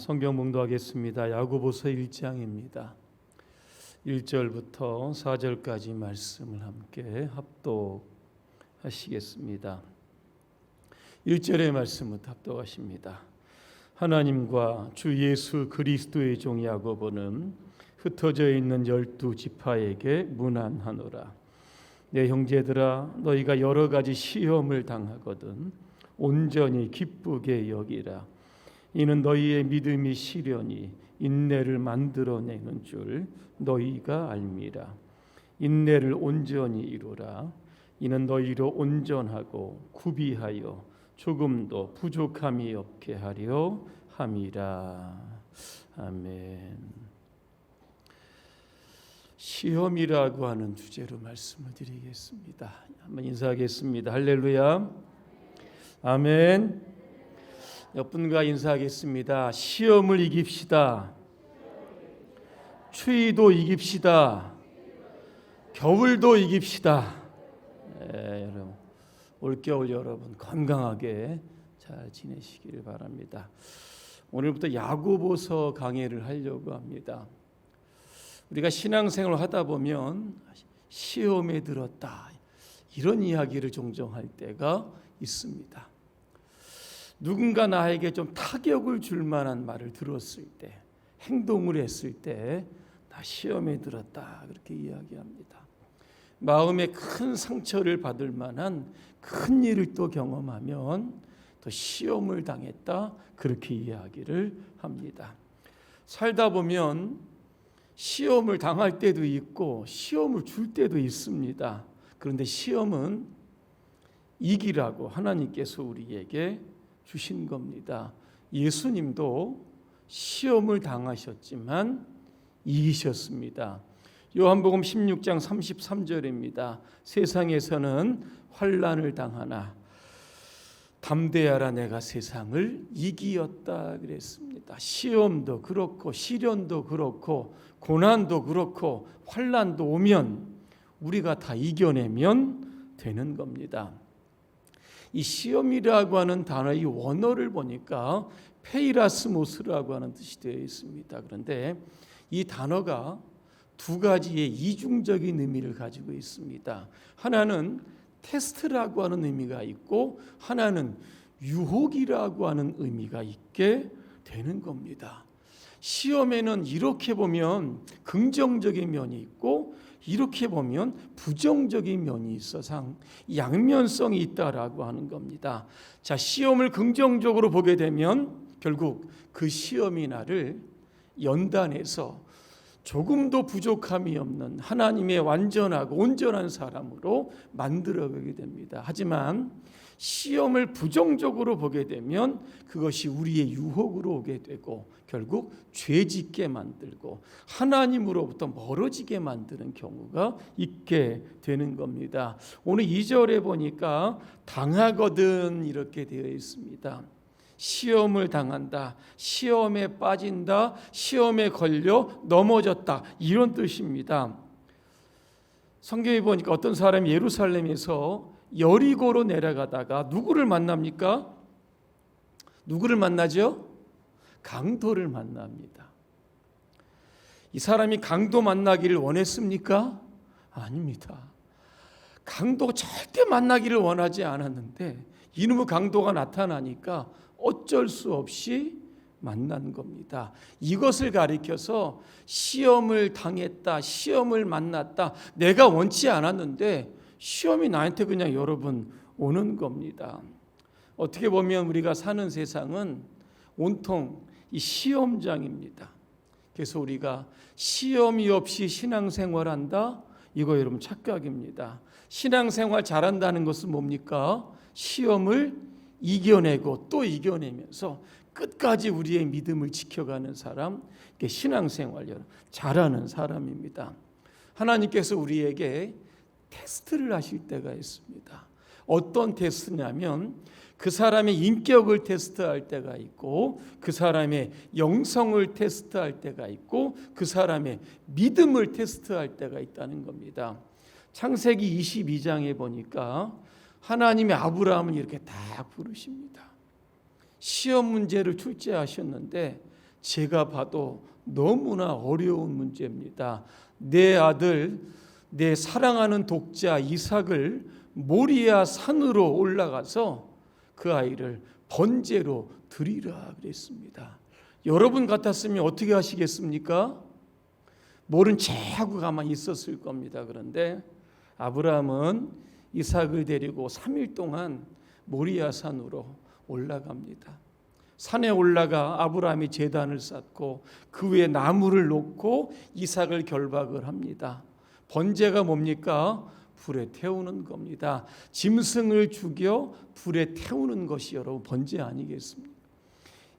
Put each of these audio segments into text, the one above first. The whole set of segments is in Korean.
성경 봉독하겠습니다. 야고보서 1장입니다. 1절부터 4절까지 말씀을 함께 합독하시겠습니다. 1절의 말씀부터 합독하십니다. 하나님과 주 예수 그리스도의 종 야고보는 흩어져 있는 12지파에게 문안하노라. 내 형제들아, 너희가 여러 가지 시험을 당하거든 온전히 기쁘게 여기라. 이는 너희의 믿음이 시련이 인내를 만들어내는 줄 너희가 알미라. 인내를 온전히 이루라. 이는 너희로 온전하고 구비하여 조금도 부족함이 없게 하려 함이라. 아멘. 시험이라고 하는 주제로 말씀을 드리겠습니다. 한번 인사하겠습니다. 할렐루야. 아멘. 옆분과 인사하겠습니다. 시험을 이깁시다. 추위도 이깁시다. 겨울도 이깁시다. 여러분, 올겨울 여러분 건강하게 잘 지내시기를 바랍니다. 오늘부터 야고보서 강해를 하려고 합니다. 우리가 신앙생활을 하다 보면 시험에 들었다 이런 이야기를 종종 할 때가 있습니다. 누군가 나에게 좀 타격을 줄 만한 말을 들었을 때, 행동을 했을 때 나 시험에 들었다 그렇게 이야기합니다. 마음에 큰 상처를 받을 만한 큰 일을 또 경험하면 또 시험을 당했다 그렇게 이야기를 합니다. 살다 보면 시험을 당할 때도 있고 시험을 줄 때도 있습니다. 그런데 시험은 이기라고 하나님께서 우리에게 주신 겁니다. 예수님도 시험을 당하셨지만 이기셨습니다. 요한복음 16장 33절입니다. 세상에서는 환난을 당하나 담대하라, 내가 세상을 이기었다 그랬습니다. 시험도 그렇고 시련도 그렇고 고난도 그렇고 환난도 오면 우리가 다 이겨내면 되는 겁니다. 이 시험이라고 하는 단어의 원어를 보니까 페이라스모스라고 하는 뜻이 되어 있습니다. 그런데 이 단어가 두 가지의 이중적인 의미를 가지고 있습니다. 하나는 테스트라고 하는 의미가 있고 하나는 유혹이라고 하는 의미가 있게 되는 겁니다. 시험에는 이렇게 보면 긍정적인 면이 있고 이렇게 보면 부정적인 면이 있어서 양면성이 있다라고 하는 겁니다. 자, 시험을 긍정적으로 보게 되면 결국 그 시험이 나를 연단해서 조금도 부족함이 없는 하나님의 완전하고 온전한 사람으로 만들어가게 됩니다. 하지만 시험을 부정적으로 보게 되면 그것이 우리의 유혹으로 오게 되고 결국 죄짓게 만들고 하나님으로부터 멀어지게 만드는 경우가 있게 되는 겁니다. 오늘 2절에 보니까 당하거든 이렇게 되어 있습니다. 시험을 당한다, 시험에 빠진다, 시험에 걸려 넘어졌다 이런 뜻입니다. 성경에 보니까 어떤 사람이 예루살렘에서 여리고로 내려가다가 누구를 만납니까? 누구를 만나죠? 강도를 만납니다. 이 사람이 강도 만나기를 원했습니까? 아닙니다. 강도 절대 만나기를 원하지 않았는데 이놈의 강도가 나타나니까 어쩔 수 없이 만난 겁니다. 이것을 가리켜서 시험을 당했다, 시험을 만났다, 내가 원치 않았는데 시험이 나한테 그냥 여러분 오는 겁니다. 어떻게 보면 우리가 사는 세상은 온통 이 시험장입니다. 그래서 우리가 시험이 없이 신앙생활한다? 이거 여러분 착각입니다. 신앙생활 잘한다는 것은 뭡니까? 시험을 이겨내고 또 이겨내면서 끝까지 우리의 믿음을 지켜가는 사람, 신앙생활 잘하는 사람입니다. 하나님께서 우리에게 테스트를 하실 때가 있습니다. 어떤 테스트냐면 그 사람의 인격을 테스트할 때가 있고 그 사람의 영성을 테스트할 때가 있고 그 사람의 믿음을 테스트할 때가 있다는 겁니다. 창세기 22장에 보니까 하나님의 아브라함을 이렇게 딱 부르십니다. 시험 문제를 출제하셨는데 제가 봐도 너무나 어려운 문제입니다. 내 아들, 내 사랑하는 독자 이삭을 모리아 산으로 올라가서 그 아이를 번제로 드리라 그랬습니다. 여러분 같았으면 어떻게 하시겠습니까? 모른 체 하고 가만히 있었을 겁니다. 그런데 아브라함은 이삭을 데리고 3일 동안 모리아 산으로 올라갑니다. 산에 올라가 아브라함이 제단을 쌓고 그 위에 나무를 놓고 이삭을 결박을 합니다. 번제가 뭡니까? 불에 태우는 겁니다. 짐승을 죽여 불에 태우는 것이 여러분 번제 아니겠습니까?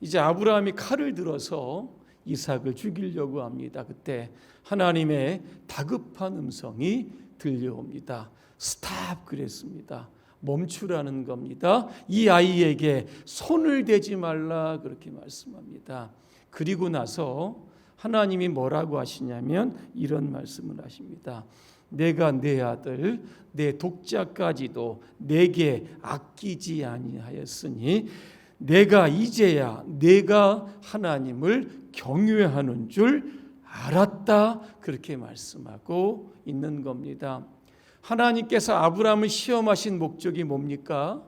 이제 아브라함이 칼을 들어서 이삭을 죽이려고 합니다. 그때 하나님의 다급한 음성이 들려옵니다. 스탑 그랬습니다. 멈추라는 겁니다. 이 아이에게 손을 대지 말라 그렇게 말씀합니다. 그리고 나서 하나님이 뭐라고 하시냐면 이런 말씀을 하십니다. 내가 내 아들 내 독자까지도 내게 아끼지 아니하였으니 내가 이제야 내가 하나님을 경외하는 줄 알았다 그렇게 말씀하고 있는 겁니다. 하나님께서 아브라함을 시험하신 목적이 뭡니까?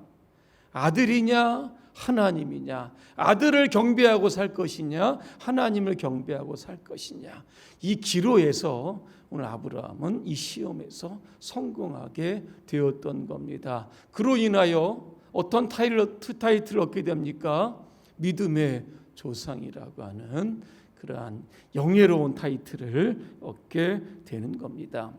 아들이냐 하나님이냐, 아들을 경배하고 살 것이냐 하나님을 경배하고 살 것이냐. 이 기로에서 오늘 아브라함은 이 시험에서 성공하게 되었던 겁니다. 그로 인하여 어떤 타이틀을 얻게 됩니까? 믿음의 조상이라고 하는 그러한 영예로운 타이틀을 얻게 되는 겁니다.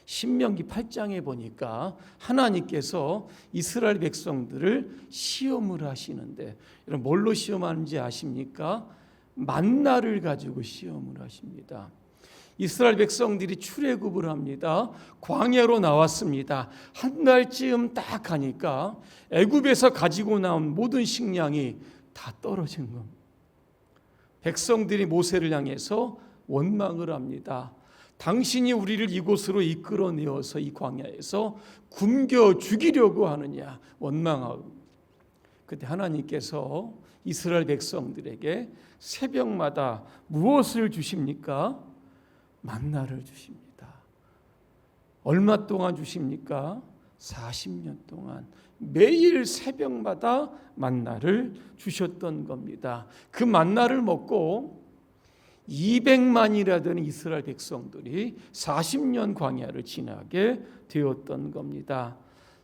신명기 8장에 보니까 하나님께서 이스라엘 백성들을 시험을 하시는데, 여러분 뭘로 시험하는지 아십니까? 만나를 가지고 시험을 하십니다. 이스라엘 백성들이 출애굽을 합니다. 광야로 나왔습니다. 한 달쯤 딱 가니까 애굽에서 가지고 나온 모든 식량이 다 떨어진 겁니다. 백성들이 모세를 향해서 원망을 합니다. 당신이 우리를 이곳으로 이끌어내어서 이 광야에서 굶겨 죽이려고 하느냐 원망하고, 그때 하나님께서 이스라엘 백성들에게 새벽마다 무엇을 주십니까? 만나를 주십니다. 얼마 동안 주십니까? 40년 동안 매일 새벽마다 만나를 주셨던 겁니다. 그 만나를 먹고 200만이라 되는 이스라엘 백성들이 40년 광야를 지나게 되었던 겁니다.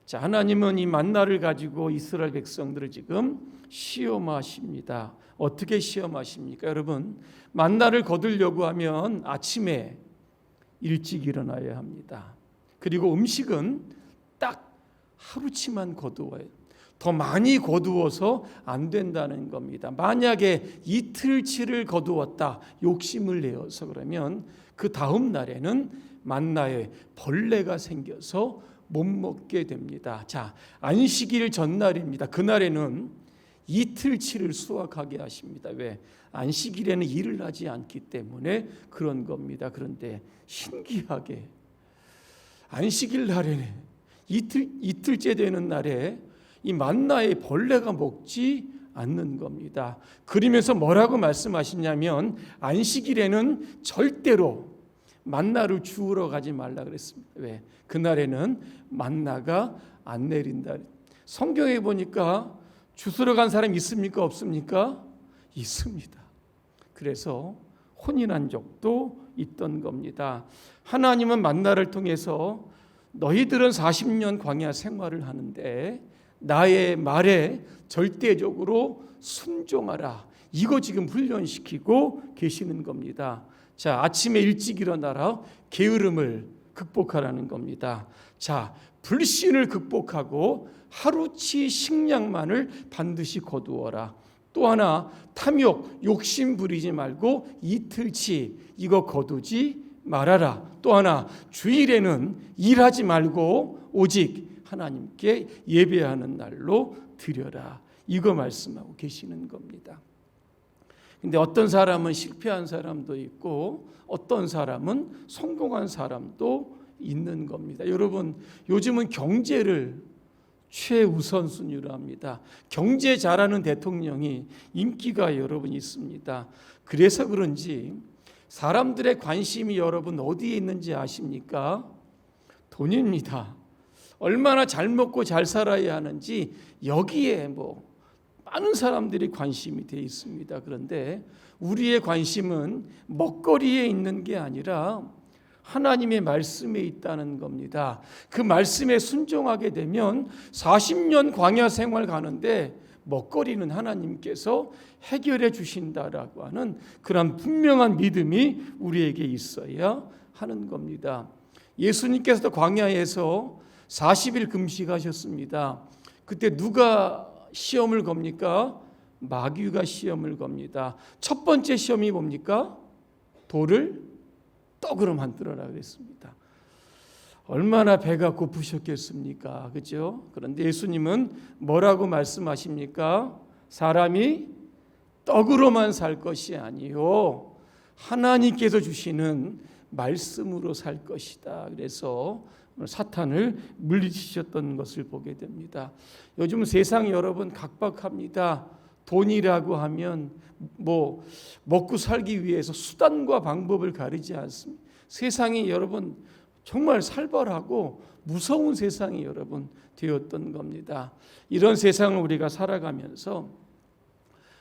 자, 하나님은 이 만나를 가지고 이스라엘 백성들을 지금 시험하십니다. 어떻게 시험하십니까? 여러분, 만나를 거두려고 하면 아침에 일찍 일어나야 합니다. 그리고 음식은 딱 하루치만 거두어요. 더 많이 거두어서 안 된다는 겁니다. 만약에 이틀치를 거두었다, 욕심을 내어서 그러면 그 다음 날에는 만나에 벌레가 생겨서 못 먹게 됩니다. 자, 안식일 전날입니다. 그날에는 이틀치를 수확하게 하십니다. 왜? 안식일에는 일을 하지 않기 때문에 그런 겁니다. 그런데 신기하게 안식일 날에는 이틀째 되는 날에 이 만나의 벌레가 먹지 않는 겁니다. 그러면서 뭐라고 말씀하시냐면 안식일에는 절대로 만나를 주우러 가지 말라 그랬습니다. 왜? 그날에는 만나가 안 내린다. 성경에 보니까 주스러 간 사람 있습니까? 없습니까? 있습니다. 그래서 혼인한 적도 있던 겁니다. 하나님은 만나를 통해서 너희들은 40년 광야 생활을 하는데 나의 말에 절대적으로 순종하라. 이거 지금 훈련시키고 계시는 겁니다. 자, 아침에 일찍 일어나라. 게으름을 극복하라는 겁니다. 자, 불신을 극복하고 하루치 식량만을 반드시 거두어라. 또 하나, 탐욕, 욕심 부리지 말고 이틀치 이거 거두지 말아라. 또 하나, 주일에는 일하지 말고 오직 하나님께 예배하는 날로 드려라. 이거 말씀하고 계시는 겁니다. 근데 어떤 사람은 실패한 사람도 있고 어떤 사람은 성공한 사람도 있는 겁니다. 여러분, 요즘은 경제를 최우선순위로 합니다. 경제 잘하는 대통령이 인기가 여러분 있습니다. 그래서 그런지 사람들의 관심이 여러분 어디에 있는지 아십니까? 돈입니다. 얼마나 잘 먹고 잘 살아야 하는지 여기에 많은 사람들이 관심이 돼 있습니다. 그런데 우리의 관심은 먹거리에 있는 게 아니라 하나님의 말씀에 있다는 겁니다. 그 말씀에 순종하게 되면 40년 광야 생활 가는데 먹거리는 하나님께서 해결해 주신다라고 하는 그런 분명한 믿음이 우리에게 있어야 하는 겁니다. 예수님께서도 광야에서 40일 금식하셨습니다. 그때 누가 시험을 겁니까? 마귀가 시험을 겁니다. 첫 번째 시험이 뭡니까? 돌을 떡으로 만들어라 그랬습니다. 얼마나 배가 고프셨겠습니까? 그렇죠? 그런데 예수님은 뭐라고 말씀하십니까? 사람이 떡으로만 살 것이 아니요 하나님께서 주시는 말씀으로 살 것이다. 그래서 사탄을 물리치셨던 것을 보게 됩니다. 요즘 세상이 여러분 각박합니다. 돈이라고 하면 먹고 살기 위해서 수단과 방법을 가리지 않습니다. 세상이 여러분 정말 살벌하고 무서운 세상이 여러분 되었던 겁니다. 이런 세상을 우리가 살아가면서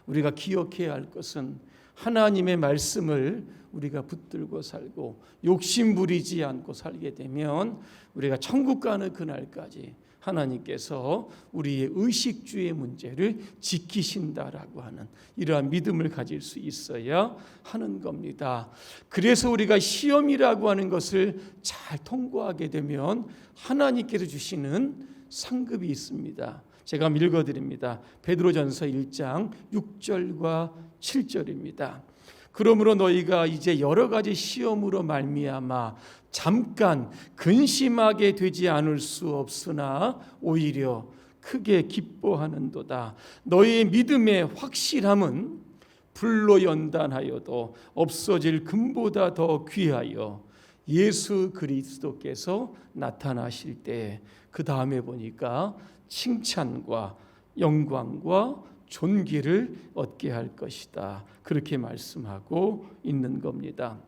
우리가 기억해야 할 것은 하나님의 말씀을 우리가 붙들고 살고 욕심 부리지 않고 살게 되면 우리가 천국 가는 그날까지 하나님께서 우리의 의식주의 문제를 지키신다라고 하는 이러한 믿음을 가질 수 있어야 하는 겁니다. 그래서 우리가 시험이라고 하는 것을 잘 통과하게 되면 하나님께서 주시는 상급이 있습니다. 제가 한번 읽어드립니다. 베드로전서 1장 6절과 7절입니다. 그러므로 너희가 이제 여러 가지 시험으로 말미암아 잠깐 근심하게 되지 않을 수 없으나 오히려 크게 기뻐하는도다. 너희의 믿음의 확실함은 불로 연단하여도 없어질 금보다 더 귀하여 예수 그리스도께서 나타나실 때 그 다음에 보니까 칭찬과 영광과 존귀를 얻게 할 것이다. 그렇게 말씀하고 있는 겁니다.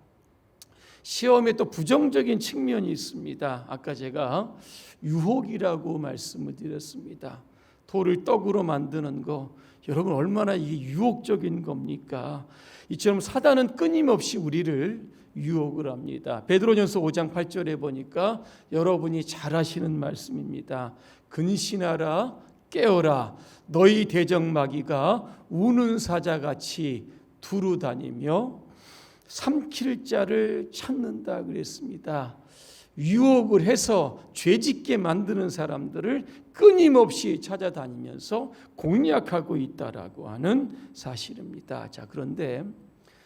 시험에 또 부정적인 측면이 있습니다. 아까 제가 유혹이라고 말씀을 드렸습니다. 돌을 떡으로 만드는 거 여러분 얼마나 이게 유혹적인 겁니까? 이처럼 사단은 끊임없이 우리를 유혹을 합니다. 베드로전서 5장 8절에 보니까 여러분이 잘 아시는 말씀입니다. 근신하라 깨어라 너희 대적마귀가 우는 사자같이 두루 다니며 삼킬 자를 찾는다 그랬습니다. 유혹을 해서 죄짓게 만드는 사람들을 끊임없이 찾아다니면서 공략하고 있다라고 하는 사실입니다. 자, 그런데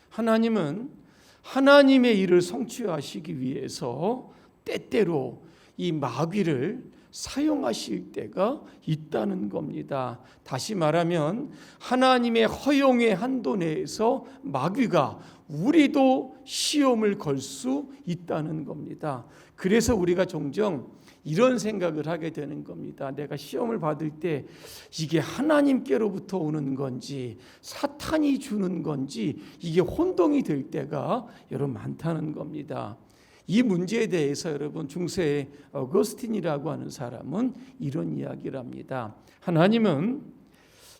하나님은 하나님의 일을 성취하시기 위해서 때때로 이 마귀를 사용하실 때가 있다는 겁니다. 다시 말하면 하나님의 허용의 한도 내에서 마귀가 우리도 시험을 걸 수 있다는 겁니다. 그래서 우리가 종종 이런 생각을 하게 되는 겁니다. 내가 시험을 받을 때 이게 하나님께로부터 오는 건지 사탄이 주는 건지 이게 혼동이 될 때가 여러분 많다는 겁니다. 이 문제에 대해서 여러분 중세의 어거스틴이라고 하는 사람은 이런 이야기를 합니다. 하나님은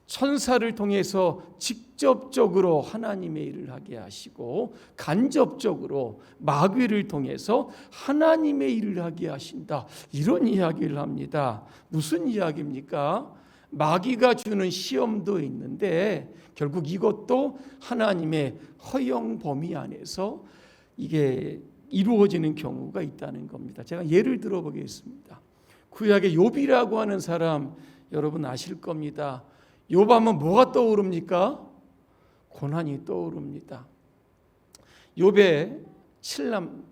천사를 통해서 직접적으로 하나님의 일을 하게 하시고 간접적으로 마귀를 통해서 하나님의 일을 하게 하신다. 이런 이야기를 합니다. 무슨 이야기입니까? 마귀가 주는 시험도 있는데 결국 이것도 하나님의 허용 범위 안에서 이게 이루어지는 경우가 있다는 겁니다. 제가 예를 들어보겠습니다. 구약의 욥이라고 하는 사람 여러분 아실 겁니다. 욥하면 뭐가 떠오릅니까? 고난이 떠오릅니다. 욥의 7남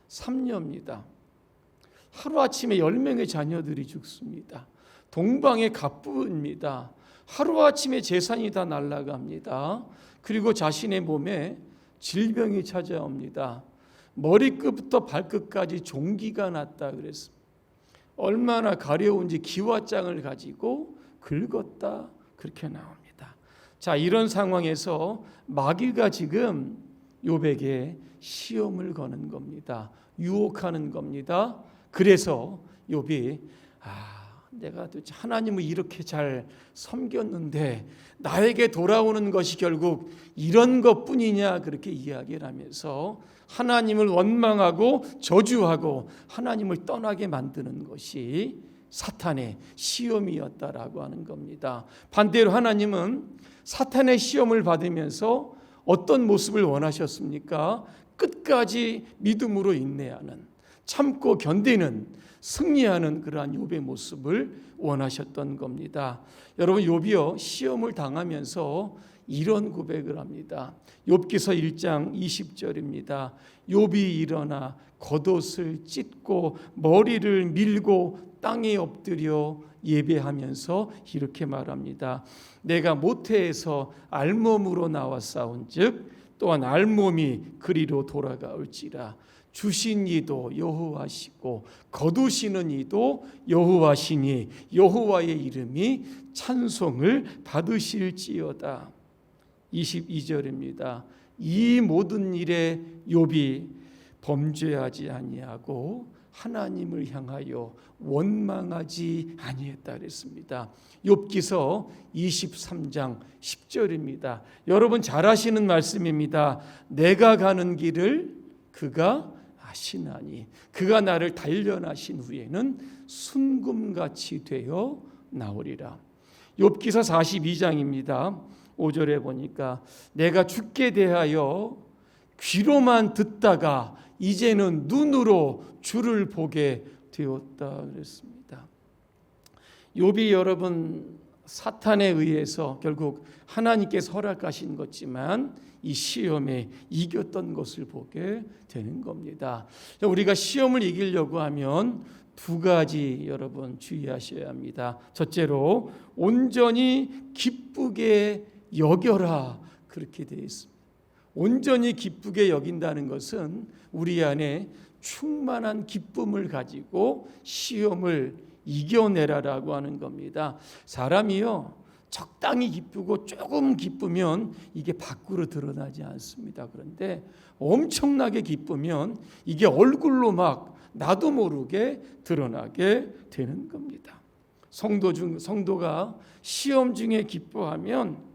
3녀입니다. 하루아침에 10명의 자녀들이 죽습니다. 동방의 갑부입니다. 하루아침에 재산이 다 날아갑니다. 그리고 자신의 몸에 질병이 찾아옵니다. 머리끝부터 발끝까지 종기가 났다 그랬습니다. 얼마나 가려운지 기와장을 가지고 긁었다, 그렇게 나옵니다. 자, 이런 상황에서 마귀가 지금 욥에게 시험을 거는 겁니다. 유혹하는 겁니다. 그래서 욥이 내가 도대체 하나님을 이렇게 잘 섬겼는데 나에게 돌아오는 것이 결국 이런 것뿐이냐, 그렇게 이야기를 하면서 하나님을 원망하고 저주하고 하나님을 떠나게 만드는 것이 사탄의 시험이었다라고 하는 겁니다. 반대로 하나님은 사탄의 시험을 받으면서 어떤 모습을 원하셨습니까? 끝까지 믿음으로 인내하는, 참고 견디는, 승리하는 그러한 욥의 모습을 원하셨던 겁니다. 여러분, 욥이요 시험을 당하면서 이런 고백을 합니다. 욥기서 1장 20절입니다. 욥이 일어나 겉옷을 찢고 머리를 밀고 땅에 엎드려 예배하면서 이렇게 말합니다. 내가 모태에서 알몸으로 나왔사온즉 또한 알몸이 그리로 돌아가올지라. 주신 이도 여호와시고 거두시는 이도 여호와시니 여호와의 이름이 찬송을 받으실지어다. 22절입니다. 이 모든 일에 욥이 범죄하지 아니하고 하나님을 향하여 원망하지 아니했다 그랬습니다. 욥기서 23장 10절입니다. 여러분 잘 아시는 말씀입니다. 내가 가는 길을 그가 아시나니 그가 나를 단련하신 후에는 순금같이 되어 나오리라. 욥기서 42장입니다. 5절에 보니까 내가 주께 대하여 귀로만 듣다가 이제는 눈으로 주를 보게 되었다 그랬습니다. 욥이 여러분 사탄에 의해서 결국 하나님께서 허락하신 것지만 이 시험에 이겼던 것을 보게 되는 겁니다. 우리가 시험을 이기려고 하면 두 가지 여러분 주의하셔야 합니다. 첫째로 온전히 기쁘게 여겨라, 그렇게 되어 있습니다. 온전히 기쁘게 여긴다는 것은 우리 안에 충만한 기쁨을 가지고 시험을 이겨내라라고 하는 겁니다. 사람이요 적당히 기쁘고 조금 기쁘면 이게 밖으로 드러나지 않습니다. 그런데 엄청나게 기쁘면 이게 얼굴로 막 나도 모르게 드러나게 되는 겁니다. 성도가 시험 중에 기뻐하면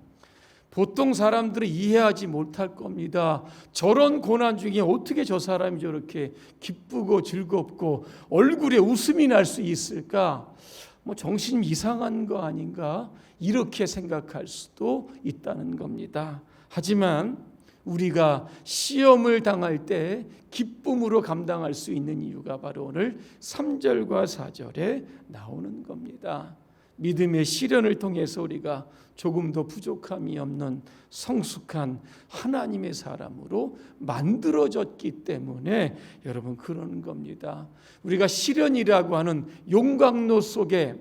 보통 사람들은 이해하지 못할 겁니다. 저런 고난 중에 어떻게 저 사람이 저렇게 기쁘고 즐겁고 얼굴에 웃음이 날 수 있을까? 정신 이상한 거 아닌가? 이렇게 생각할 수도 있다는 겁니다. 하지만 우리가 시험을 당할 때 기쁨으로 감당할 수 있는 이유가 바로 오늘 3절과 4절에 나오는 겁니다. 믿음의 시련을 통해서 우리가 조금도 부족함이 없는 성숙한 하나님의 사람으로 만들어졌기 때문에 여러분 그러는 겁니다. 우리가 시련이라고 하는 용광로 속에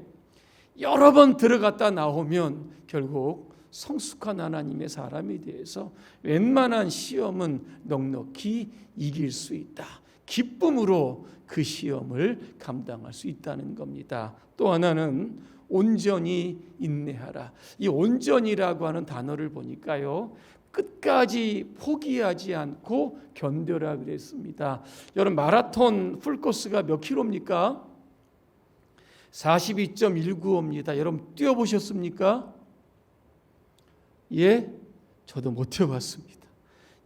여러 번 들어갔다 나오면 결국 성숙한 하나님의 사람이 되어서 웬만한 시험은 넉넉히 이길 수 있다. 기쁨으로 그 시험을 감당할 수 있다는 겁니다. 또 하나는 온전히 인내하라. 이 온전이라고 하는 단어를 보니까요 끝까지 포기하지 않고 견뎌라 그랬습니다. 여러분 마라톤 풀코스가 몇 킬로입니까? 42.195입니다. 여러분 뛰어보셨습니까? 예? 저도 못 뛰어봤습니다.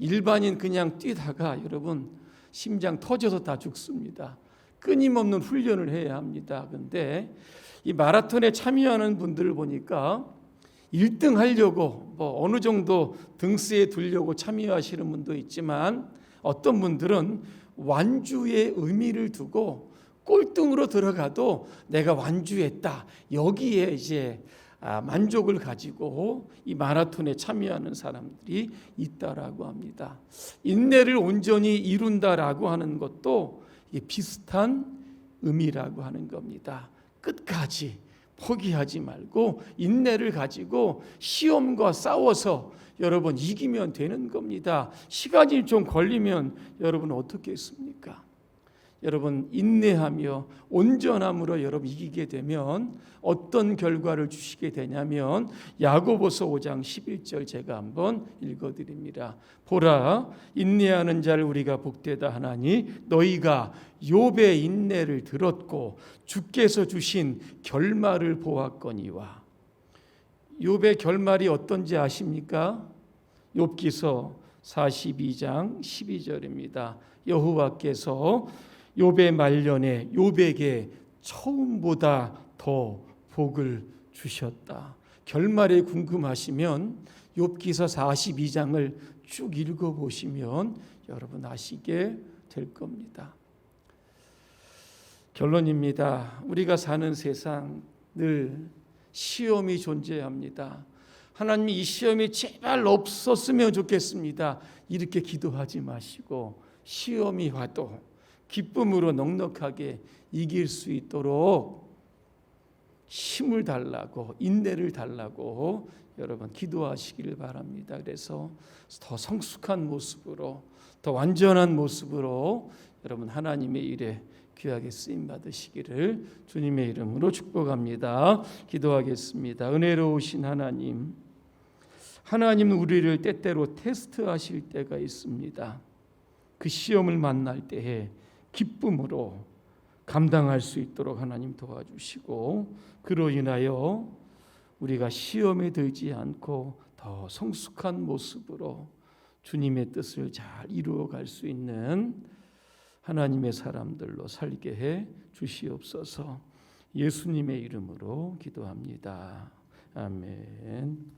일반인 그냥 뛰다가 여러분 심장 터져서 다 죽습니다. 끊임없는 훈련을 해야 합니다. 그런데 이 마라톤에 참여하는 분들을 보니까 1등 하려고 어느 정도 등수에 두려고 참여하시는 분도 있지만 어떤 분들은 완주의 의미를 두고 꼴등으로 들어가도 내가 완주했다. 여기에 이제 만족을 가지고 이 마라톤에 참여하는 사람들이 있다라고 합니다. 인내를 온전히 이룬다라고 하는 것도 비슷한 의미라고 하는 겁니다. 끝까지 포기하지 말고 인내를 가지고 시험과 싸워서 여러분 이기면 되는 겁니다. 시간이 좀 걸리면 여러분 어떻게 했습니까? 여러분 인내하며 온전함으로 여러분 이기게 되면 어떤 결과를 주시게 되냐면 야고보서 5장 11절 제가 한번 읽어드립니다. 보라, 인내하는 자를 우리가 복되다 하나니 너희가 욥의 인내를 들었고 주께서 주신 결말을 보았거니와. 욥의 결말이 어떤지 아십니까? 욥기서 42장 12절입니다. 여호와께서 욥의 말년에 욥에게 처음보다 더 복을 주셨다. 결말이 궁금하시면 욥기서 42장을 쭉 읽어보시면 여러분 아시게 될 겁니다. 결론입니다. 우리가 사는 세상 늘 시험이 존재합니다. 하나님이 이 시험이 제발 없었으면 좋겠습니다. 이렇게 기도하지 마시고 시험이 와도 기쁨으로 넉넉하게 이길 수 있도록 힘을 달라고 인내를 달라고 여러분 기도하시기를 바랍니다. 그래서 더 성숙한 모습으로 더 완전한 모습으로 여러분 하나님의 일에 귀하게 쓰임 받으시기를 주님의 이름으로 축복합니다. 기도하겠습니다. 은혜로우신 하나님, 하나님은 우리를 때때로 테스트하실 때가 있습니다. 그 시험을 만날 때에 기쁨으로 감당할 수 있도록 하나님 도와주시고 그로 인하여 우리가 시험에 들지 않고 더 성숙한 모습으로 주님의 뜻을 잘 이루어갈 수 있는 하나님의 사람들로 살게 해 주시옵소서. 예수님의 이름으로 기도합니다. 아멘.